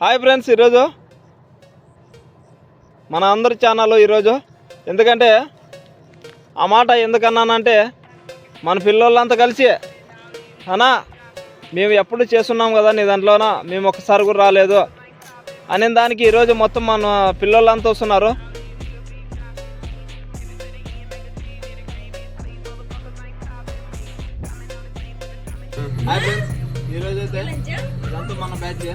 Hi friends, ఈరోజు మన అందరి ఛానల్ ఈరోజు ఎందుకంటే ఆ మాట ఎందుకన్నానంటే మన పిల్లోళ్ళంతా కలిసి అన్నా మేము ఎప్పుడు చేస్తున్నాం కదా నీ దాంట్లోన మేము ఒక్కసారి కూడా రాలేదు అనే దానికి ఈరోజు మొత్తం మన పిల్లోళ్ళంతా వస్తున్నారు. హాయ్ ఫ్రెండ్స్, ఈరోజు అయితే ఇదంతా మన బ్యాచ్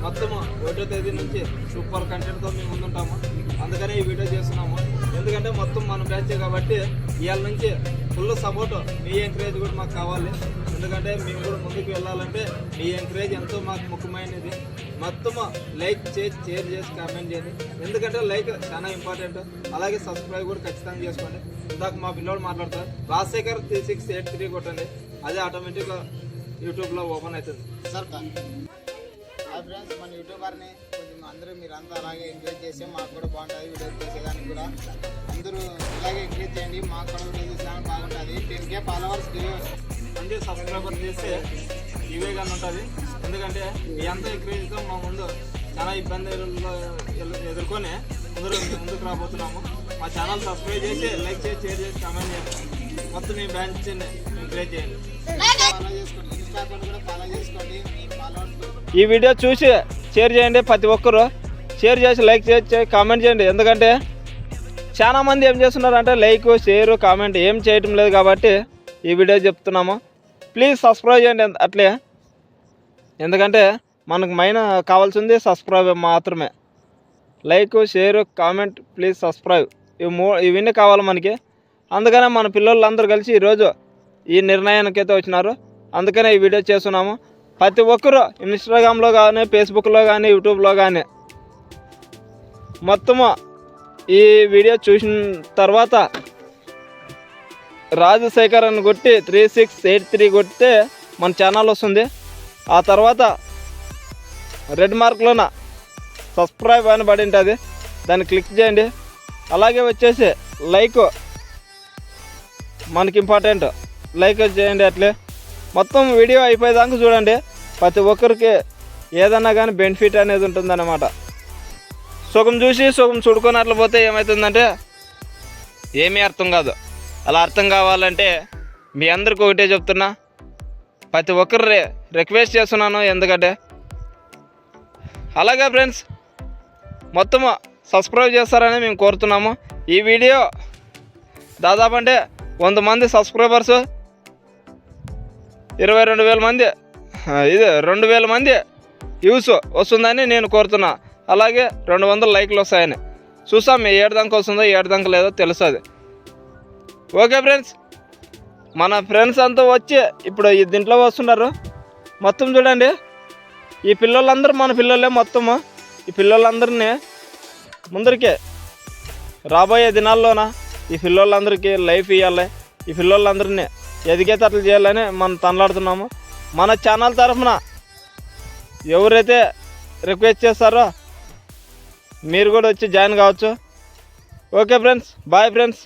మొత్తం 1వ తేదీ నుంచి సూపర్ కంటెంట్తో మేము ముందుంటాము. అందుకనే ఈ వీడియో చేస్తున్నాము. ఎందుకంటే మొత్తం మన బ్యాచ్ కాబట్టి ఇవాళ నుంచి ఫుల్ సపోర్ట్, మీ ఎంకరేజ్ కూడా మాకు కావాలి. ఎందుకంటే మేము కూడా ముందుకు వెళ్ళాలంటే మీ ఎంకరేజ్ ఎంతో మాకు ముఖ్యమైనది. మొత్తం లైక్ చేసి షేర్ చేసి కామెంట్ చేయండి. ఎందుకంటే లైక్ చాలా ఇంపార్టెంట్. అలాగే సబ్స్క్రైబ్ కూడా ఖచ్చితంగా చేసుకోండి. ఇందాక మా పిల్లోడు మాట్లాడతారు, రాజశేఖర్ 3683 కొట్టండి, అదే ఆటోమేటిక్గా యూట్యూబ్లో ఓపెన్ అవుతుంది. సార్ హాయ్ ఫ్రెండ్స్, మన యూట్యూబర్ని కొంచెం అందరూ మీరంతా అలాగే ఎంకరేజ్ చేస్తే మాకు కూడా బాగుంటుంది. వీడియోస్ చేసేదానికి కూడా అందరూ ఇలాగే ఎంకరేజ్ చేయండి. మాకు కూడా వీడియో చేసేదానికి బాగుంటుంది. 10K ఫాలోవర్స్ మంచి సబ్స్క్రైబర్ చేస్తే ఇవేగా ఉంటుంది. ఎందుకంటే ఈ అంత ఎంకరేజ్తో మా ముందు చాలా ఇబ్బందుల్లో ఎదుర్కొని ముందుకు రాబోతున్నాము. మా ఛానల్ సబ్స్క్రైబ్ చేసి లైక్ చేసి షేర్ చేసి కామెంట్ చేయండి. మొత్తం మీ బ్రాంచ్ ఎంకరేజ్ చేయండి. ఫాలో చేసుకోండి, ఇన్స్టా అకౌంట్ కూడా ఫాలో చేసుకోండి. మీ ఫాలోవర్స్ ఈ వీడియో చూసి షేర్ చేయండి. ప్రతి ఒక్కరు షేర్ చేసి లైక్ చేసి కామెంట్ చేయండి. ఎందుకంటే చాలామంది ఏం చేస్తున్నారు అంటే లైక్ షేర్ కామెంట్ ఏం చేయటం లేదు కాబట్టి ఈ వీడియో చెప్తున్నాము. ప్లీజ్ సబ్స్క్రైబ్ చేయండి అట్లే. ఎందుకంటే మనకు మెయిన్ కావాల్సింది సబ్స్క్రైబ్ మాత్రమే. Like share comment please subscribe ఇవన్నీ కావాలి మనకి. అందుకనే మన పిల్లలందరూ కలిసి ఈరోజు ఈ నిర్ణయానికి అయితే వచ్చినారు. అందుకనే ఈ వీడియో చేస్తున్నాము. ప్రతి ఒక్కరు ఇన్స్టాగ్రామ్లో కానీ ఫేస్బుక్లో కానీ యూట్యూబ్లో కానీ మొత్తము ఈ వీడియో చూసిన తర్వాత రాజశేఖర్ అని కొట్టి 3683 కొడితే మన ఛానల్ వస్తుంది. ఆ తర్వాత రెడ్ మార్క్లోన సబ్స్క్రైబ్ అని పడి ఉంటుంది, దాన్ని క్లిక్ చేయండి. అలాగే వచ్చేసి లైక్ మనకి ఇంపార్టెంట్, లైక్ చేయండి. అట్లే మొత్తం వీడియో అయిపోయేదాకా చూడండి. ప్రతి ఒక్కరికి ఏదన్నా కానీ బెనిఫిట్ అనేది ఉంటుందన్నమాట. సుఖం చూసి సుఖం చూడుకొని అట్లా పోతే ఏమవుతుందంటే ఏమీ అర్థం కాదు. అలా అర్థం కావాలంటే మీ అందరికి ఒకటే చెప్తున్నా, ప్రతి ఒక్కరు రిక్వెస్ట్ చేస్తున్నాను. ఎందుకంటే అలాగే ఫ్రెండ్స్ మొత్తము సబ్స్క్రైబ్ చేస్తారని మేము కోరుతున్నాము. ఈ వీడియో దాదాపు అంటే 100 మంది సబ్స్క్రైబర్స్ 22,000 మంది, ఇది 2,000 మంది వ్యూస్ వస్తుందని నేను కోరుతున్నా. అలాగే 200 లైక్లు వస్తాయని చూసాం. ఏడు దాకా వస్తుందో ఏడు దాకా లేదో తెలుస్తుంది. ఓకే ఫ్రెండ్స్, మన ఫ్రెండ్స్ అంతా వచ్చి ఇప్పుడు దీంట్లో వస్తున్నారు. మొత్తం చూడండి, ఈ పిల్లలందరూ మన పిల్లలే. మొత్తము ఈ పిల్లలందరినీ ముందరికే రాబోయే దినాల్లోన ఈ పిల్లలందరికీ లైఫ్ ఇవ్వాలి. ఈ పిల్లలందరినీ ఎదిగేటట్లు చేయాలని మనం తనలాడుతున్నాము. మన ఛానల్ తరఫున ఎవరైతే రిక్వెస్ట్ చేస్తారో మీరు కూడా వచ్చి జాయిన్ కావచ్చు. Okay friends, bye friends.